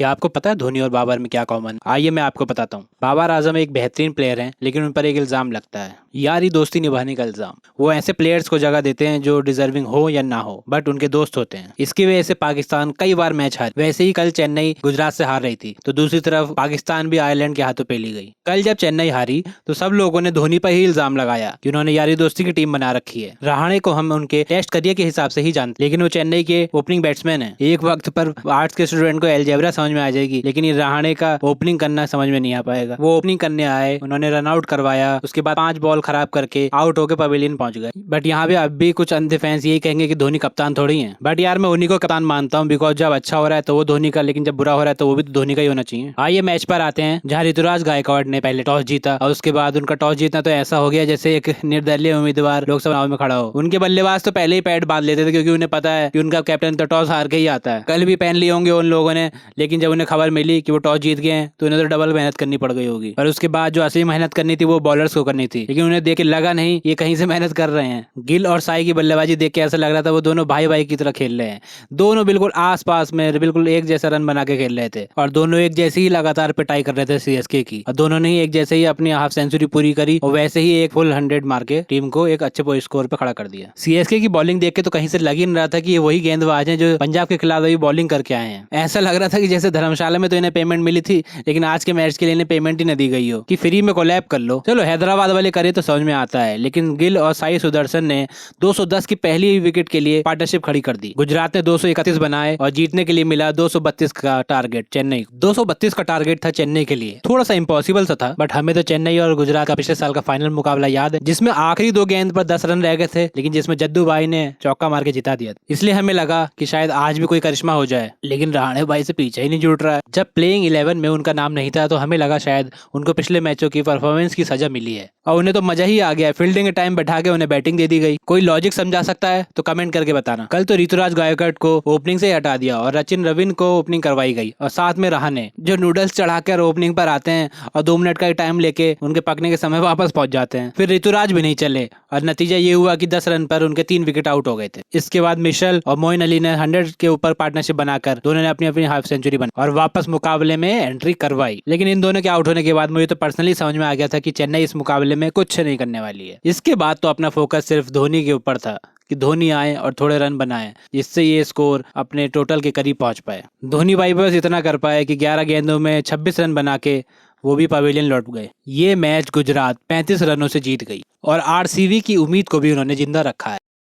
क्या आपको पता है धोनी और बाबर में क्या कॉमन? आइए मैं आपको बताता हूँ। बाबर आजम एक बेहतरीन प्लेयर हैं, लेकिन उन पर एक इल्जाम लगता है, यारी दोस्ती निभाने का इल्जाम। वो ऐसे प्लेयर्स को जगह देते हैं जो डिजर्विंग हो या ना हो, बट उनके दोस्त होते हैं। इसकी वजह से पाकिस्तान कई बार मैच हारी। वैसे ही कल चेन्नई गुजरात से हार रही थी, तो दूसरी तरफ पाकिस्तान भी आयरलैंड के हाथों पेली गई। कल जब चेन्नई हारी तो सब लोगों ने धोनी पर ही इल्जाम लगाया कि उन्होंने यारी दोस्ती की टीम बना रखी है। रहाणे को हम उनके टेस्ट करियर के हिसाब से ही जानते, लेकिन वो चेन्नई के ओपनिंग बैट्समैन है। एक वक्त पर आर्ट्स के स्टूडेंट को अलजेब्रा समझ में आ जाएगी, लेकिन ये रहाणे का ओपनिंग करना समझ में नहीं आ पाएगा। वो ओपनिंग करने आए, उन्होंने रन आउट करवाया, उसके बाद 5 बॉल खराब करके आउट होकर पवेलियन पहुंच गए। बट यहाँ पे अब भी कुछ अंधे फैंस यही कहेंगे कि धोनी कप्तान थोड़ी है। बट यार मैं उन्हीं को कप्तान मानता हूँ, बिकॉज जब अच्छा हो रहा है तो वो धोनी का, लेकिन जब बुरा हो रहा है तो वो भी तो धोनी का ही होना चाहिए। आइए मैच पर आते हैं, जहाँ ऋतुराज गायकवाड़ ने पहले टॉस जीता और उसके बाद उनका टॉस जीतना तो ऐसा हो गया जैसे एक निर्दलीय उम्मीदवार लोकसभा चुनाव में खड़ा हो। उनके बल्लेबाज तो पहले ही पैड बांध लेते थे, क्योंकि उन्हें पता है कि उनका कैप्टन तो टॉस हार के ही आता है। कल भी पहन लिए होंगे उन लोगों ने, लेकिन जब उन्हें खबर मिली कि वो टॉस जीत गए हैं तो उन्हें तो डबल मेहनत करनी पड़ गई होगी। और उसके बाद जो असली मेहनत करनी थी वो बॉलर्स को करनी थी, लेकिन उन्हें देख के लगा नहीं ये कहीं से मेहनत कर रहे हैं। गिल और साई की बल्लेबाजी देख के ऐसा लग रहा था वो दोनों भाई भाई की तरह खेल रहे हैं। दोनों बिल्कुल आस पास में बिल्कुल एक जैसा रन बना के खेल रहे थे, और दोनों एक जैसे ही लगातार पिटाई कर रहे थे सीएसके की, और दोनों ने ही एक जैसे ही अपनी हाफ सेंचुरी पूरी करी और वैसे ही एक फुल 100 मार के टीम को एक अच्छे स्कोर पे खड़ा कर दिया। सीएसके की बॉलिंग देख के तो कहीं से लग ही नहीं रहा था कि ये वही गेंदबाज हैं जो पंजाब के खिलाफ अभी बॉलिंग करके आए हैं। ऐसा लग रहा था कि जैसे धर्मशाला में तो इन्हें पेमेंट मिली थी, लेकिन आज के मैच के लिए इन्हें पेमेंट ही न दी गई हो कि फ्री में कोलैब कर लो। चलो हैदराबाद वाले करे तो समझ में आता है, लेकिन गिल और साई सुदर्शन ने 210 की पहली विकेट के लिए पार्टनरशिप खड़ी कर दी। गुजरात ने 231 बनाए और जीतने के लिए मिला 232 का टारगेट। चेन्नई 232 का टारगेट था चेन्नई के लिए, थोड़ा सा इम्पॉसिबल सा था। बट हमें तो चेन्नई और गुजरात का पिछले साल का फाइनल मुकाबला याद है, जिसमें आखिरी 2 गेंद पर 10 रन रह गए थे, लेकिन जिसमें जद्दू भाई ने चौका मार के जिता दिया। इसलिए हमें लगा कि शायद आज भी कोई करिश्मा हो जाए, लेकिन रहाणे भाई से पीछे ही नहीं जुट रहा है। जब प्लेइंग 11 में उनका नाम नहीं था तो हमें लगा शायद उनको पिछले मैचों की परफॉर्मेंस की सजा मिली है और उन्हें तो मजा ही आ गया। फील्डिंग के टाइम बैठा के उन्हें बैटिंग दे दी गई। कोई लॉजिक समझा सकता है तो कमेंट करके बताना। कल तो ऋतुराज गायकवाड़ को ओपनिंग से ही हटा दिया और सचिन रविंद्र को ओपनिंग करवाई गई, और साथ में रहाणे जो नूडल्स चढ़ाकर ओपनिंग पर आते हैं और 2 मिनट का टाइम लेके उनके पकने के समय वापस पहुंच जाते हैं। फिर ऋतुराज भी नहीं चले और नतीजा ये हुआ कि 10 रन पर उनके 3 विकेट आउट हो गए थे। इसके बाद मिशेल और मोइन अली ने 100 के ऊपर पार्टनरशिप बनाकर दोनों ने अपनी अपनी हाफ सेंचुरी बना और वापस मुकाबले में एंट्री करवाई। लेकिन इन दोनों के आउट होने के बाद मुझे तो पर्सनली समझ में आ गया था कि चेन्नई इस मुकाबले में कुछ नहीं करने वाली है। इसके बाद तो अपना फोकस सिर्फ धोनी के ऊपर था कि धोनी आए और थोड़े रन बनाए, जिससे ये स्कोर अपने टोटल के करीब पहुंच पाए। धोनी भाई बस इतना कर पाए कि 11 गेंदों में 26 रन बना के वो भी पवेलियन लौट गए। ये मैच गुजरात 35 रनों से जीत गई और आरसीबी की उम्मीद को भी उन्होंने जिंदा रखा है।